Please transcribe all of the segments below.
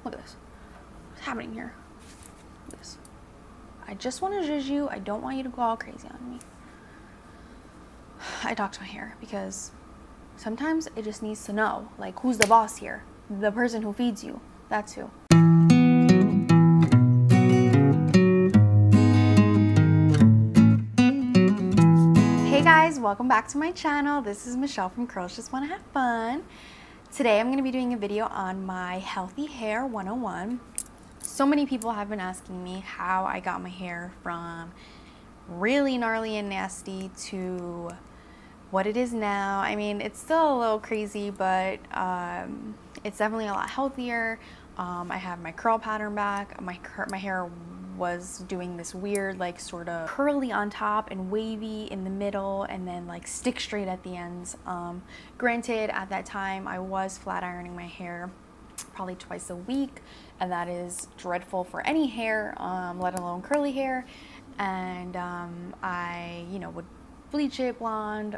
Look at this. What's happening here? Look at this. I just want to zhuzh you. I don't want you to go all crazy on me. I talk to my hair because sometimes it just needs to know, like, who's the boss here? The person who feeds you. That's who. Hey guys, welcome back to my channel. This is Michelle from Curlz Just Wanna Have Fun. Today I'm going to be doing a video on my healthy hair 101. So many people have been asking me how I got my hair from really gnarly and nasty to what it is now. I mean, it's still a little crazy, but it's definitely a lot healthier. I have my curl pattern back. My hair was doing this weird, like, sort of curly on top and wavy in the middle, and then like stick straight at the ends. Granted, at that time I was flat ironing my hair probably twice a week, and that is dreadful for any hair, let alone curly hair. And I, would bleach it blonde.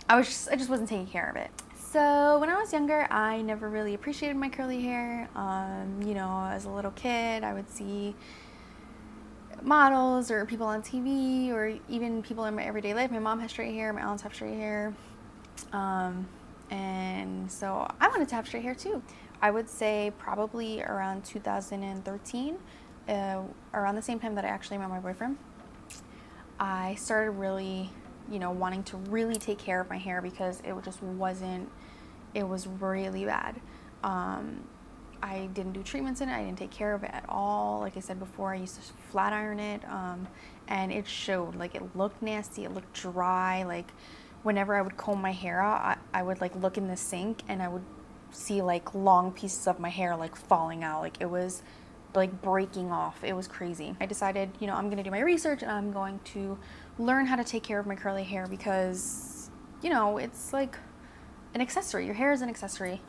I just wasn't taking care of it. So when I was younger, I never really appreciated my curly hair. As a little kid, I would see models or people on TV or even people in my everyday life. My mom has straight hair, my aunts have straight hair. And so I wanted to have straight hair too. I would say probably around 2013, around the same time that I actually met my boyfriend, I started really, wanting to really take care of my hair because it just wasn't, it was really bad. I didn't do treatments in it. I didn't take care of it at all. Like I said before, I used to flat iron it, and it showed. Like, it looked nasty, it looked dry. Like, whenever I would comb my hair out, I would like look in the sink and I would see like long pieces of my hair like falling out. Like, it was like breaking off. It was crazy. I decided, I'm gonna do my research and I'm going to learn how to take care of my curly hair because, it's like an accessory. Your hair is an accessory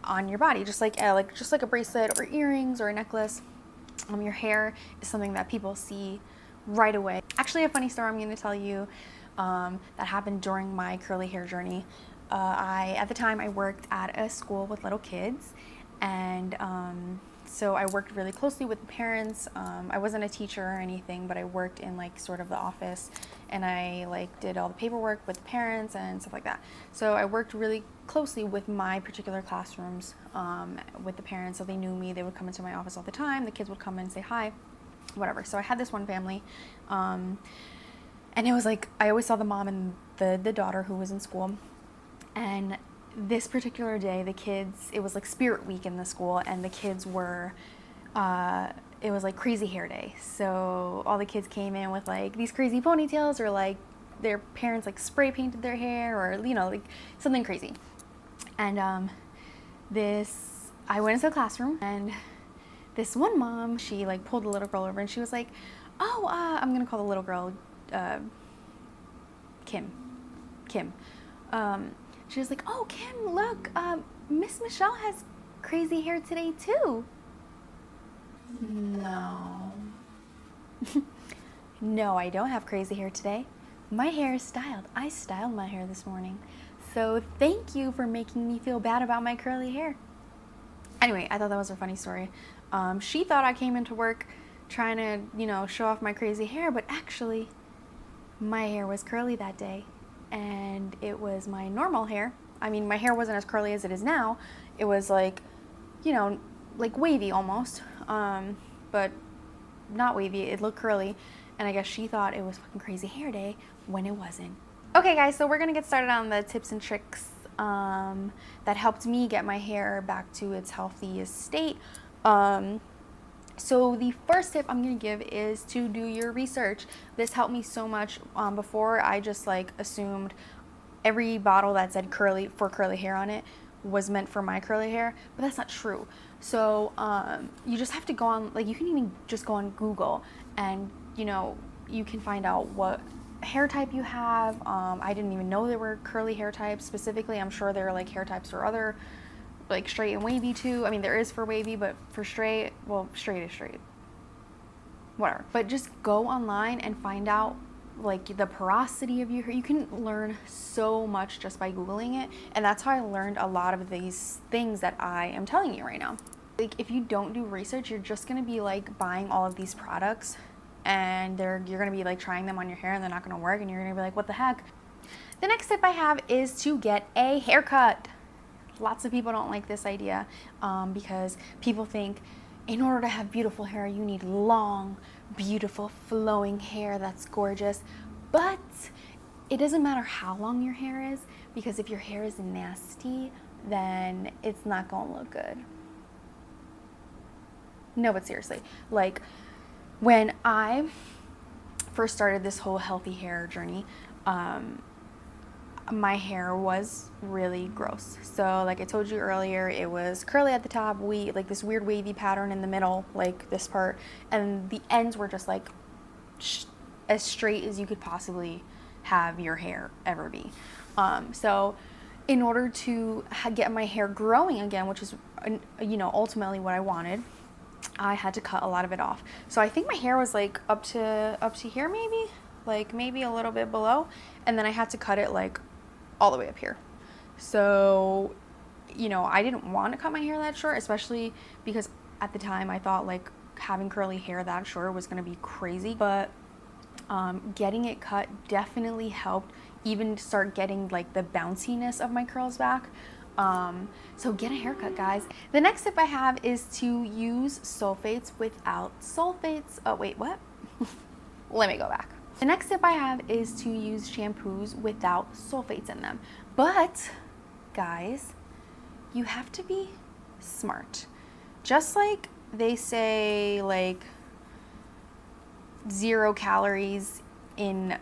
on your body, just like a bracelet or earrings or a necklace. Your hair is something that people see right away. Actually, a funny story I'm going to tell you that happened during my curly hair journey. At the time, I worked at a school with little kids, and so I worked really closely with the parents. I wasn't a teacher or anything, but I worked in like sort of the office, and I like did all the paperwork with the parents and stuff like that. So I worked really closely with my particular classrooms, with the parents, so they knew me. They would come into my office all the time. The kids would come in and say hi, whatever. So I had this one family, and it was like I always saw the mom and the daughter who was in school. And this particular day, the kids, it was like Spirit Week in the school, and the kids were, it was like crazy hair day. So all the kids came in with like these crazy ponytails, or like their parents like spray painted their hair, or like something crazy. And I went into the classroom, and this one mom, she like pulled the little girl over, and she was like, oh, I'm gonna call the little girl Kim. She was like, oh, Kim, look, Miss Michelle has crazy hair today too. No. No, I don't have crazy hair today. My hair is styled. I styled my hair this morning. So thank you for making me feel bad about my curly hair. Anyway, I thought that was a funny story. She thought I came into work trying to, show off my crazy hair, but actually my hair was curly that day. And it was my normal hair. I mean, my hair wasn't as curly as it is now. It was like, like wavy almost, but not wavy. It looked curly, and I guess she thought it was fucking crazy hair day when it wasn't. Okay guys, so we're gonna get started on the tips and tricks that helped me get my hair back to its healthiest state. So the first tip I'm going to give is to do your research. This helped me so much. Before, I just like assumed every bottle that said curly hair on it was meant for my curly hair, but that's not true. So you just have to go on, like, you can even just go on Google, and you can find out what hair type you have. I didn't even know there were curly hair types specifically. I'm sure there are like hair types for other, like straight and wavy too. I mean, there is for wavy, but for straight, well, straight is straight. Whatever. But just go online and find out like the porosity of your hair. You can learn so much just by Googling it. And that's how I learned a lot of these things that I am telling you right now. Like, if you don't do research, you're just gonna be like buying all of these products and you're gonna be like trying them on your hair and they're not gonna work and you're gonna be like, what the heck? The next tip I have is to get a haircut. Lots of people don't like this idea because people think in order to have beautiful hair, you need long, beautiful, flowing hair that's gorgeous. But it doesn't matter how long your hair is, because if your hair is nasty, then it's not gonna look good. No, but seriously, like when I first started this whole healthy hair journey, my hair was really gross. So like I told you earlier, it was curly at the top, like this weird wavy pattern in the middle, like this part, and the ends were just like as straight as you could possibly have your hair ever be. So in order to get my hair growing again, which is, you know, ultimately what I wanted, I had to cut a lot of it off. So I think my hair was like up to here, maybe a little bit below, and then I had to cut it like all the way up here. So, you know, I didn't want to cut my hair that short, especially because at the time I thought like having curly hair that short was going to be crazy, but getting it cut definitely helped even start getting like the bounciness of my curls back. So get a haircut, guys. The next tip I have is to use sulfates without sulfates. Oh wait, what? Let me go back. The next tip I have is to use shampoos without sulfates in them. But guys, you have to be smart. Just like they say like 0 calories in,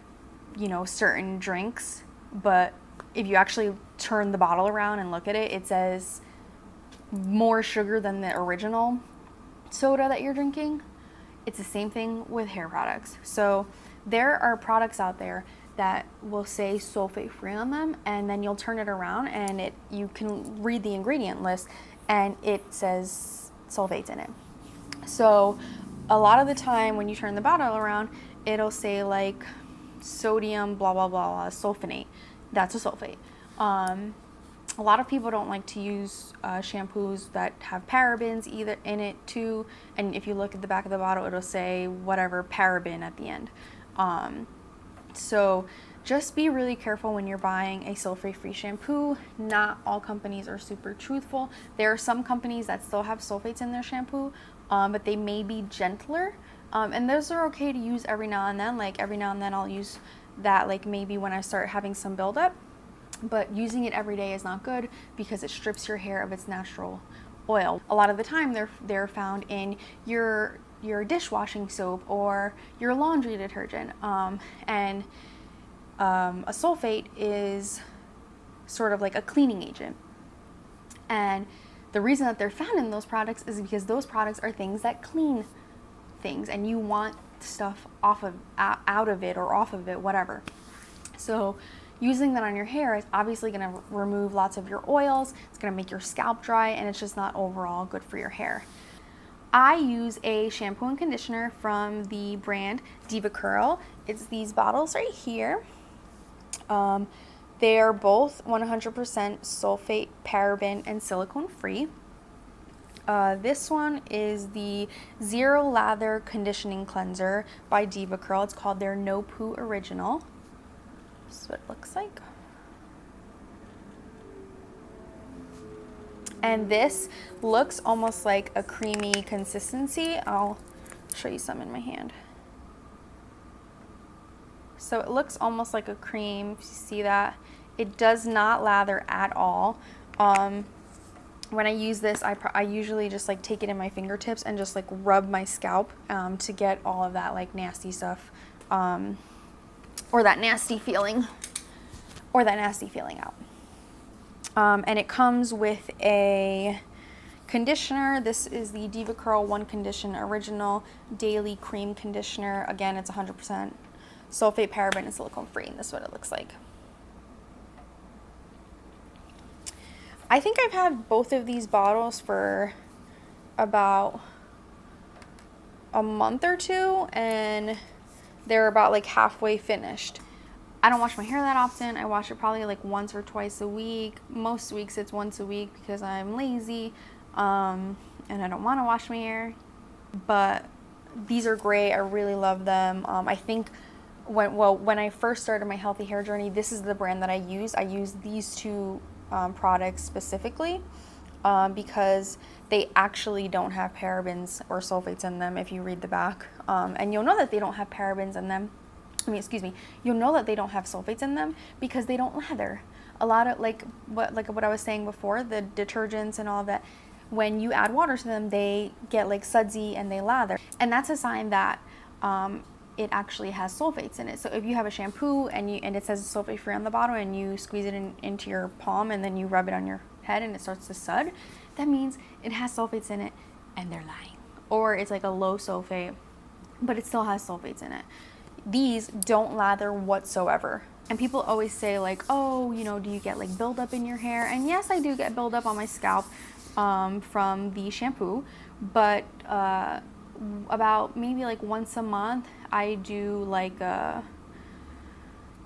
you know, certain drinks, but if you actually turn the bottle around and look at it, it says more sugar than the original soda that you're drinking. It's the same thing with hair products. So there are products out there that will say sulfate free on them, and then you'll turn it around and you can read the ingredient list and it says sulfates in it. So a lot of the time when you turn the bottle around, it'll say like sodium blah blah blah sulfonate. That's a sulfate. A lot of people don't like to use shampoos that have parabens either in it too, and if you look at the back of the bottle, it'll say whatever paraben at the end. So just be really careful when you're buying a sulfate-free shampoo. Not all companies are super truthful. There are some companies that still have sulfates in their shampoo, but they may be gentler, and those are okay to use every now and then. Like every now and then I'll use that, like maybe when I start having some buildup, but using it every day is not good because it strips your hair of its natural oil. A lot of the time they're found in your dishwashing soap or your laundry detergent, and a sulfate is sort of like a cleaning agent, and the reason that they're found in those products is because those products are things that clean things, and you want stuff out of it or off of it, whatever. So using that on your hair is obviously going to remove lots of your oils. It's going to make your scalp dry, and it's just not overall good for your hair. I use a shampoo and conditioner from the brand Devacurl. It's these bottles right here. They are both 100% sulfate, paraben, and silicone free. This one is the Zero Lather Conditioning Cleanser by Devacurl. It's called their No Poo Original. This is what it looks like. And this looks almost like a creamy consistency. I'll show you some in my hand. So it looks almost like a cream, if you see that. It does not lather at all. When I use this, I usually just like take it in my fingertips and just like rub my scalp to get all of that like nasty stuff, or that nasty feeling out. And it comes with a conditioner. This is the Devacurl One Condition Original Daily Cream Conditioner. Again, it's 100% sulfate, paraben, and silicone free. And this is what it looks like. I think I've had both of these bottles for about a month or two, and they're about like halfway finished. I don't wash my hair that often. I wash it probably like once or twice a week. Most weeks it's once a week because I'm lazy. and I don't want to wash my hair, but these are great. I really love them. I think when I first started my healthy hair journey, this is the brand that I use. I use these two products specifically because they actually don't have parabens or sulfates in them if you read the back. And you'll know that they don't have parabens in them. You'll know that they don't have sulfates in them because they don't lather. A lot of like what I was saying before, the detergents and all that, when you add water to them, they get like sudsy and they lather. And that's a sign that it actually has sulfates in it. So if you have a shampoo and it says it's sulfate free on the bottom and you squeeze it into your palm and then you rub it on your head and it starts to sud, that means it has sulfates in it and they're lying. Or it's like a low sulfate, but it still has sulfates in it. These don't lather whatsoever. And people always say like, oh, you know, do you get like buildup in your hair? And yes, I do get buildup on my scalp from the shampoo, but about maybe like once a month, I do like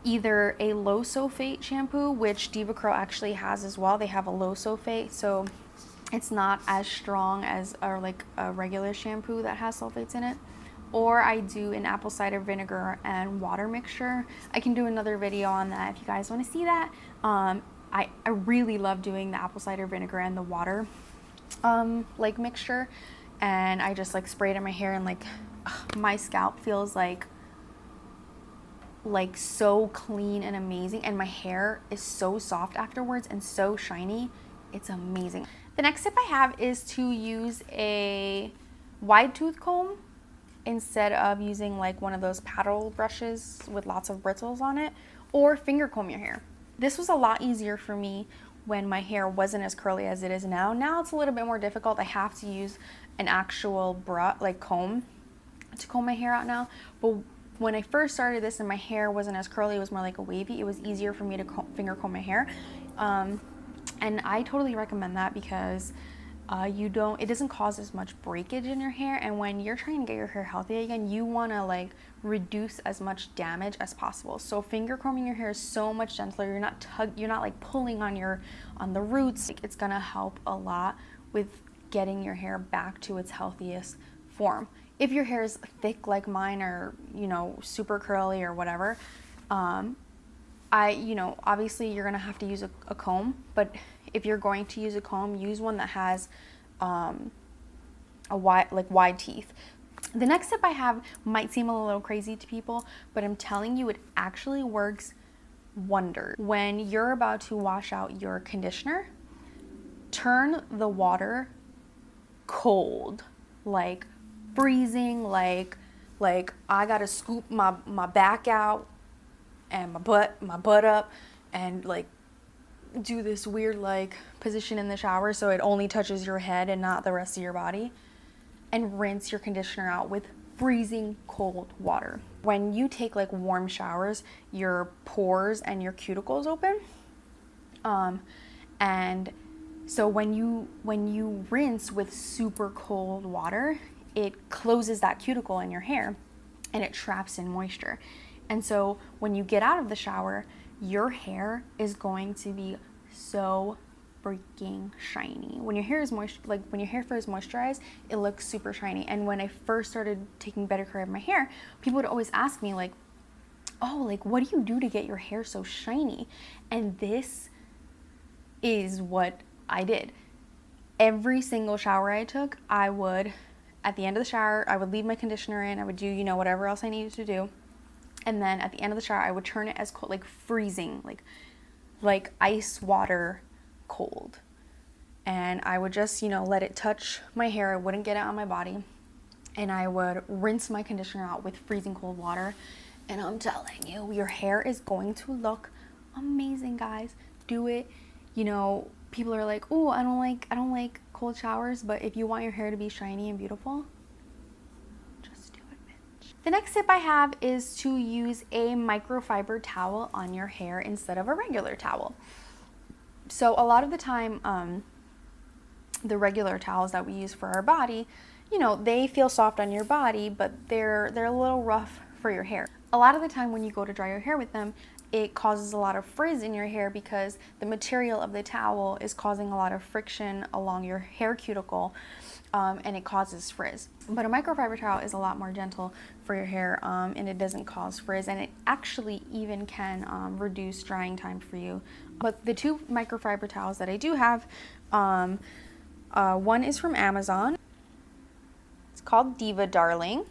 either a low sulfate shampoo, which Devacurl actually has as well. They have a low sulfate, so it's not as strong as a regular shampoo that has sulfates in it. Or I do an apple cider vinegar and water mixture. I can do another video on that if you guys want to see that. I really love doing the apple cider vinegar and the water like mixture, and I just like spray it in my hair, and like my scalp feels like so clean and amazing, and my hair is so soft afterwards and so shiny. It's amazing. The next tip I have is to use a wide tooth comb instead of using like one of those paddle brushes with lots of bristles on it, or finger comb your hair. This was a lot easier for me when my hair wasn't as curly as it is now. Now it's a little bit more difficult. I have to use an actual comb to comb my hair out now. But when I first started this and my hair wasn't as curly, it was more like a wavy, it was easier for me to finger comb my hair. And I totally recommend that because it doesn't cause as much breakage in your hair, and when you're trying to get your hair healthy again, you want to like reduce as much damage as possible. So finger combing your hair is so much gentler. You're not like pulling on the roots. It's gonna help a lot with getting your hair back to its healthiest form. If your hair is thick like mine, or you know, super curly or whatever, obviously you're gonna have to use a comb, but if you're going to use a comb, use one that has wide teeth. The next tip I have might seem a little crazy to people, but I'm telling you, it actually works wonders. When you're about to wash out your conditioner, turn the water cold, like freezing, like I gotta scoop my back out and my butt up and like do this weird like position in the shower so it only touches your head and not the rest of your body, and rinse your conditioner out with freezing cold water. When you take like warm showers, your pores and your cuticles open, and so when you rinse with super cold water, it closes that cuticle in your hair and it traps in moisture. And so when you get out of the shower, your hair is going to be so freaking shiny. When your hair is when your hair first moisturized, it looks super shiny. And when I first started taking better care of my hair, people would always ask me like, oh, like what do you do to get your hair so shiny? And this is what I did. Every single shower I took, at the end of the shower, I would leave my conditioner in, I would do, whatever else I needed to do. And then at the end of the shower, I would turn it as cold, like freezing, like ice water cold. And I would just, let it touch my hair. I wouldn't get it on my body. And I would rinse my conditioner out with freezing cold water. And I'm telling you, your hair is going to look amazing, guys. Do it. People are like, oh, I don't like cold showers, but if you want your hair to be shiny and beautiful, just do it, bitch. The next tip I have is to use a microfiber towel on your hair instead of a regular towel. So a lot of the time, the regular towels that we use for our body, they feel soft on your body, but they're a little rough for your hair. A lot of the time when you go to dry your hair with them, it causes a lot of frizz in your hair because the material of the towel is causing a lot of friction along your hair cuticle. and it causes frizz. But a microfiber towel is a lot more gentle for your hair, and it doesn't cause frizz, and it actually even can reduce drying time for you. But the two microfiber towels that I do have, one is from Amazon. It's called Diva Darling,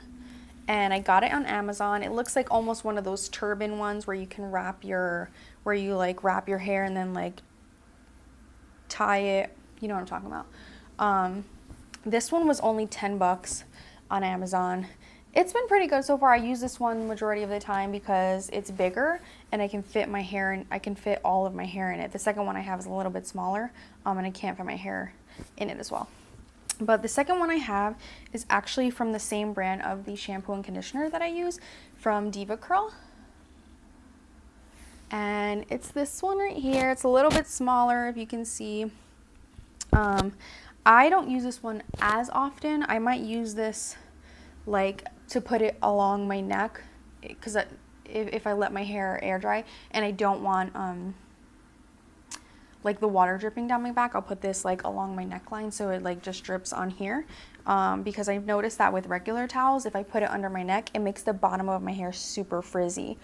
and I got it on Amazon. It looks like almost one of those turban ones where you can wrap your hair and then like tie it. You know what I'm talking about. This one was only 10 bucks on Amazon. It's been pretty good so far. I use this one majority of the time because it's bigger and I can fit my hair and I can fit all of my hair in it. The second one I have is a little bit smaller, and I can't fit my hair in it as well. But the second one I have is actually from the same brand of the shampoo and conditioner that I use, from Devacurl. And it's this one right here. It's a little bit smaller, if you can see. I don't use this one as often. I might use this like to put it along my neck, because if I let my hair air dry and I don't want like the water dripping down my back, I'll put this like along my neckline so it like just drips on here, because I've noticed that with regular towels, if I put it under my neck, it makes the bottom of my hair super frizzy,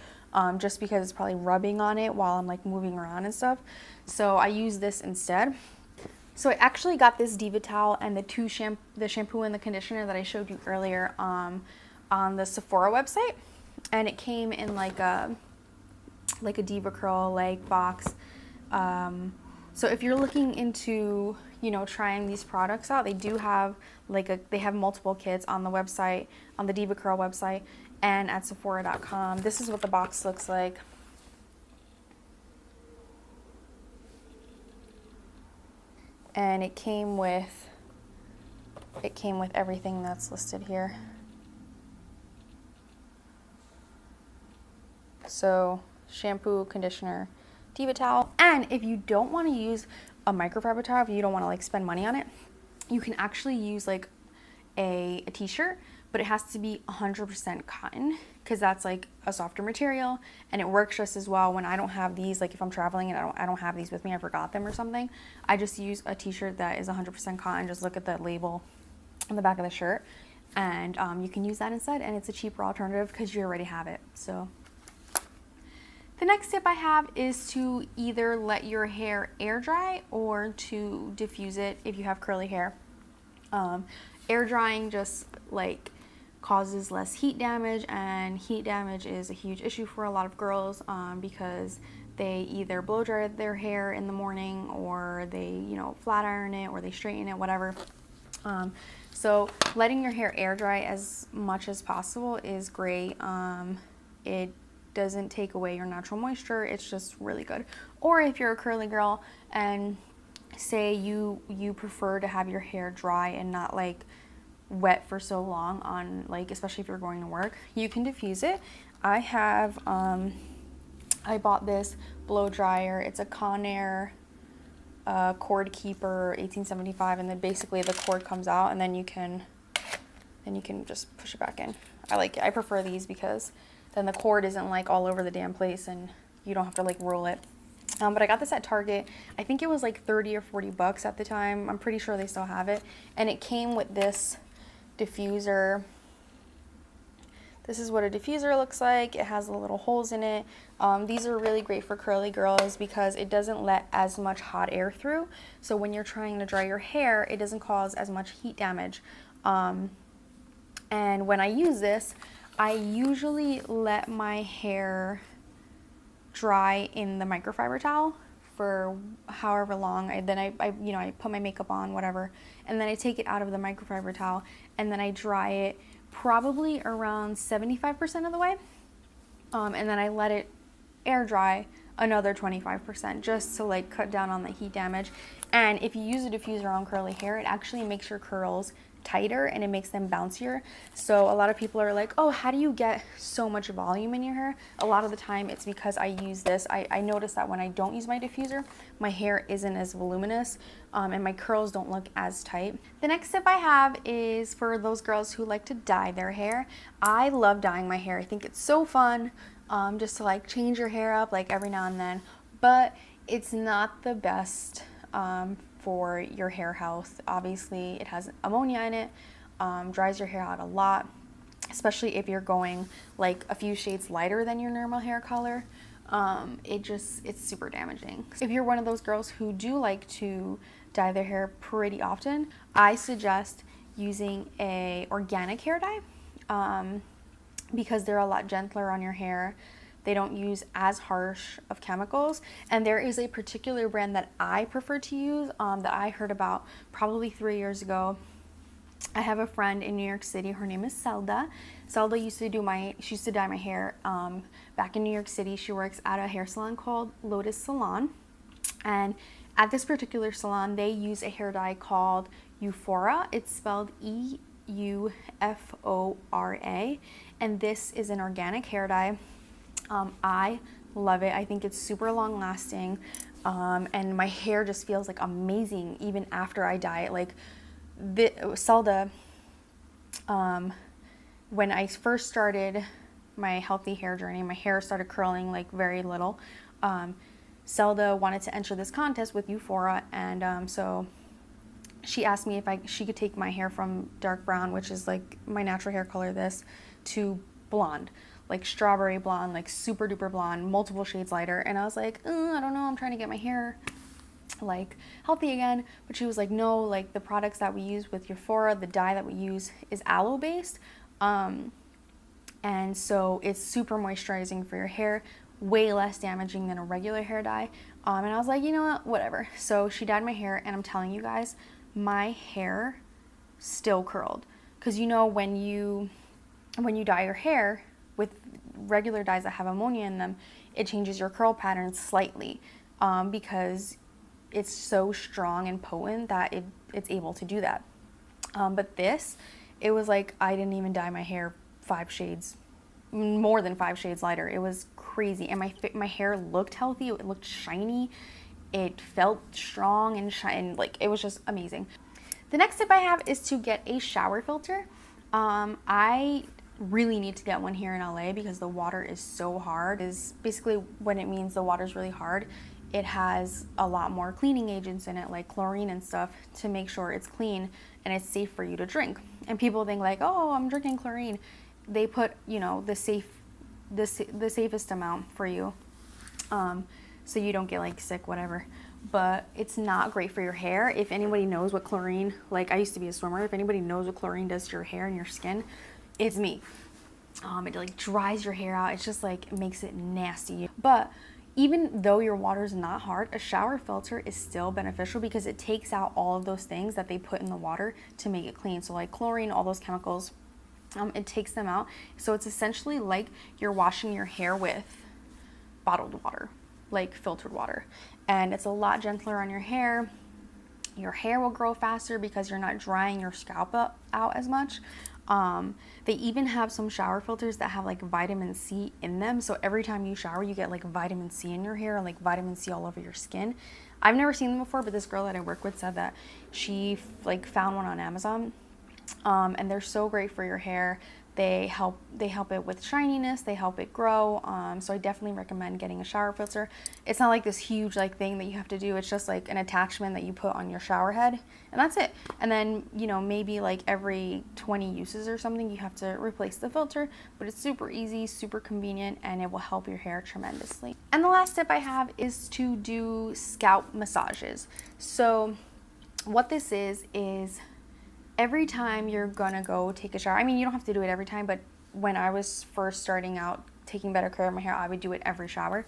just because it's probably rubbing on it while I'm like moving around and stuff. So I use this instead. So I actually got this Diva towel and the shampoo and the conditioner that I showed you earlier on the Sephora website, and it came in like a Devacurl like box. So if you're looking into, you know, trying these products out, they do have they have multiple kits on the website, on the Devacurl website, and at Sephora.com. This is what the box looks like. And it came with everything that's listed here. So shampoo, conditioner, Diva towel. And if you don't want to use a microfiber towel, if you don't want to like spend money on it, you can actually use like a t-shirt, but it has to be 100% cotton, because that's like a softer material, and it works just as well when I don't have these. Like if I'm traveling and I don't have these with me, I forgot them or something, I just use a t-shirt that is 100% cotton. Just look at the label on the back of the shirt, and you can use that instead, and it's a cheaper alternative because you already have it. So the next tip I have is to either let your hair air dry or to diffuse it if you have curly hair. Air drying just like causes less heat damage, and heat damage is a huge issue for a lot of girls, because they either blow dry their hair in the morning, or they, you know, flat iron it, or they straighten it, whatever. So letting your hair air dry as much as possible is great. It doesn't take away your natural moisture. It's just really good. Or if you're a curly girl and say you prefer to have your hair dry and not like wet for so long, on like, especially if you're going to work, you can diffuse it. I have I bought this blow dryer. It's a Conair cord keeper 1875, and then basically the cord comes out, and then you can just push it back in. I like it. I prefer these because then the cord isn't like all over the damn place and you don't have to like roll it. But I got this at Target. I think it was like 30 or 40 bucks at the time. I'm pretty sure they still have it. And it came with this diffuser. This is what a diffuser looks like. It has the little holes in it. These are really great for curly girls because it doesn't let as much hot air through. So when you're trying to dry your hair, it doesn't cause as much heat damage. And when I use this, I usually let my hair dry in the microfiber towel for however long. Then I put my makeup on, whatever, and then I take it out of the microfiber towel, and then I dry it probably around 75% of the way, and then I let it air dry another 25% just to like cut down on the heat damage. And if you use a diffuser on curly hair, it actually makes your curls tighter and it makes them bouncier. So a lot of people are like, oh, how do you get so much volume in your hair? A lot of the time it's because I use this. I notice that when I don't use my diffuser, my hair isn't as voluminous, and my curls don't look as tight. The next tip I have is for those girls who like to dye their hair. I love dyeing my hair. I think it's so fun, just to like change your hair up like every now and then, but it's not the best for your hair health. Obviously, it has ammonia in it, dries your hair out a lot, especially if you're going like a few shades lighter than your normal hair color. It's super damaging. If you're one of those girls who do like to dye their hair pretty often, I suggest using a organic hair dye, because they're a lot gentler on your hair. They don't use as harsh of chemicals. And there is a particular brand that I prefer to use, that I heard about probably 3 years ago. I have a friend in New York City. Her name is Zelda. Zelda used to dye my hair back in New York City. She works at a hair salon called Lotus Salon. And at this particular salon, they use a hair dye called Eufora. It's spelled Eufora. And this is an organic hair dye. I love it. I think it's super long lasting, and my hair just feels like amazing even after I dye it. Like Zelda, when I first started my healthy hair journey, my hair started curling like very little. Zelda wanted to enter this contest with Eufora, and so she asked me if she could take my hair from dark brown, which is like my natural hair color, to blonde, like strawberry blonde, like super duper blonde, multiple shades lighter. And I was like, I don't know, I'm trying to get my hair like healthy again. But she was like, no, like the products that we use with Eufora, the dye that we use is aloe based, and so it's super moisturizing for your hair, way less damaging than a regular hair dye. And I was like, you know what, whatever. So she dyed my hair, and I'm telling you guys, my hair still curled. Because you know, when you dye your hair with regular dyes that have ammonia in them, it changes your curl pattern slightly, because it's so strong and potent that it's able to do that. But this, it was like I didn't even dye my hair 5 shades, more than 5 shades lighter. It was crazy, and my hair looked healthy. It looked shiny. It felt strong and like it was just amazing. The next tip I have is to get a shower filter. I really need to get one here in LA because the water is so hard. Is basically when it means the water is really hard. It has a lot more cleaning agents in it, like chlorine and stuff, to make sure it's clean and it's safe for you to drink. And people think like, oh, I'm drinking chlorine. They put, the safest amount for you, so you don't get like sick, whatever. But it's not great for your hair. If anybody knows what chlorine, like I used to be a swimmer, if anybody knows what chlorine does to your hair and your skin, it's me. It like dries your hair out. It's just like, it makes it nasty. But even though your water is not hard, a shower filter is still beneficial because it takes out all of those things that they put in the water to make it clean. So like chlorine, all those chemicals, it takes them out. So it's essentially like you're washing your hair with bottled water, like filtered water. And it's a lot gentler on your hair. Your hair will grow faster because you're not drying your scalp out as much. They even have some shower filters that have like vitamin C in them. So every time you shower, you get like vitamin C in your hair and like vitamin C all over your skin. I've never seen them before, but this girl that I work with said that she like found one on Amazon. And they're so great for your hair. They help it with shininess. They help it grow. So I definitely recommend getting a shower filter. It's not like this huge like thing that you have to do. It's just like an attachment that you put on your shower head, and that's it. And then, maybe like every 20 uses or something, you have to replace the filter, but it's super easy, super convenient, and it will help your hair tremendously. And the last tip I have is to do scalp massages. So what this is every time you're gonna go take a shower, I mean, you don't have to do it every time, but when I was first starting out taking better care of my hair, I would do it every shower.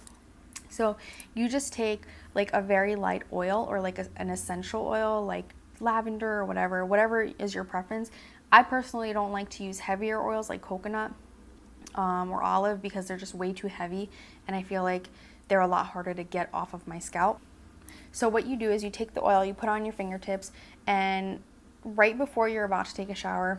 So you just take like a very light oil or like an essential oil, like lavender or whatever is your preference. I personally don't like to use heavier oils like coconut or olive because they're just way too heavy, and I feel like they're a lot harder to get off of my scalp. So what you do is you take the oil, you put it on your fingertips, and right before you're about to take a shower,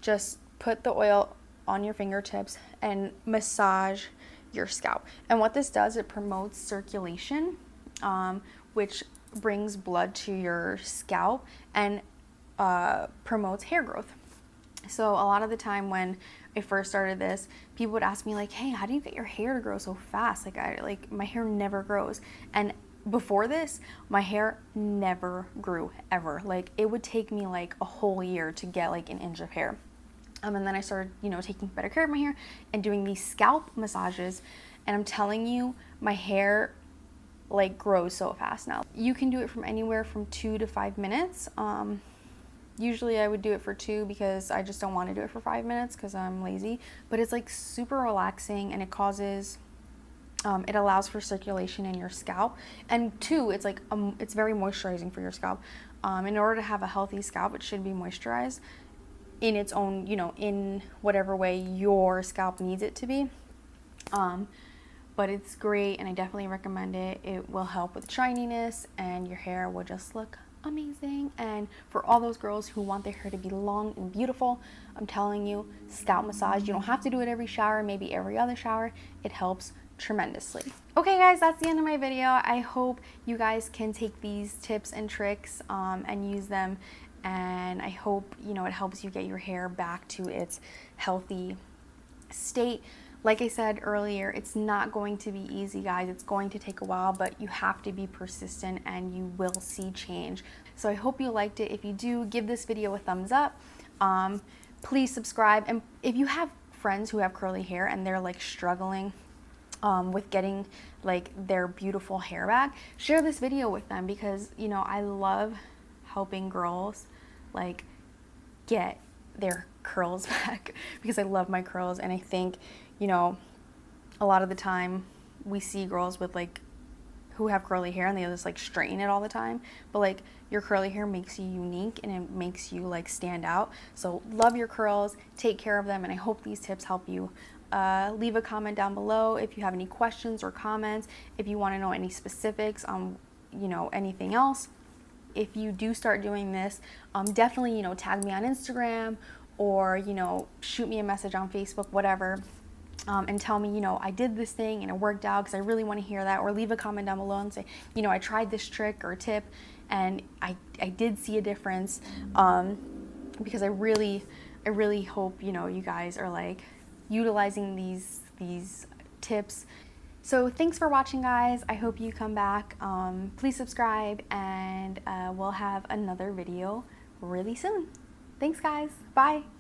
just put the oil on your fingertips and massage your scalp. And what this does, it promotes circulation, which brings blood to your scalp and promotes hair growth. So a lot of the time when I first started this, people would ask me like, hey, how do you get your hair to grow so fast? Like my hair never grows. And before this, my hair never grew ever. Like it would take me like a whole year to get like an inch of hair. And then I started, you know, taking better care of my hair and doing these scalp massages. And I'm telling you, my hair like grows so fast now. You can do it from anywhere from 2 to 5 minutes. Usually I would do it for 2 because I just don't want to do it for 5 minutes because I'm lazy. But it's like super relaxing, and it causes, it allows for circulation in your scalp. And 2, it's like, it's very moisturizing for your scalp. In order to have a healthy scalp, it should be moisturized in its own, you know, in whatever way your scalp needs it to be. But it's great, and I definitely recommend it. It will help with shininess, and your hair will just look amazing. And for all those girls who want their hair to be long and beautiful, I'm telling you, scalp massage, you don't have to do it every shower, maybe every other shower. It helps tremendously. Okay guys, that's the end of my video. I hope you guys can take these tips and tricks and use them, and I hope, you know, it helps you get your hair back to its healthy state. Like I said earlier, it's not going to be easy, guys. It's going to take a while, but you have to be persistent and you will see change. So I hope you liked it. If you do, give this video a thumbs up. Please subscribe. And if you have friends who have curly hair and they're like struggling with getting like their beautiful hair back, share this video with them, because, you know, I love helping girls like get their curls back, because I love my curls. And I think, you know, a lot of the time we see girls with like who have curly hair and they just like straighten it all the time, but like your curly hair makes you unique and it makes you like stand out. So love your curls, take care of them, and I hope these tips help you. Leave a comment down below if you have any questions or comments, if you want to know any specifics on, you know, anything else. If you do start doing this, definitely, you know, tag me on Instagram, or, you know, shoot me a message on Facebook, whatever, and tell me, you know, I did this thing and it worked out, because I really want to hear that. Or leave a comment down below and say, you know, I tried this trick or tip and I did see a difference, because I really hope, you know, you guys are like utilizing these tips. So thanks for watching, guys. I hope you come back. Please subscribe, and we'll have another video really soon. Thanks, guys. Bye.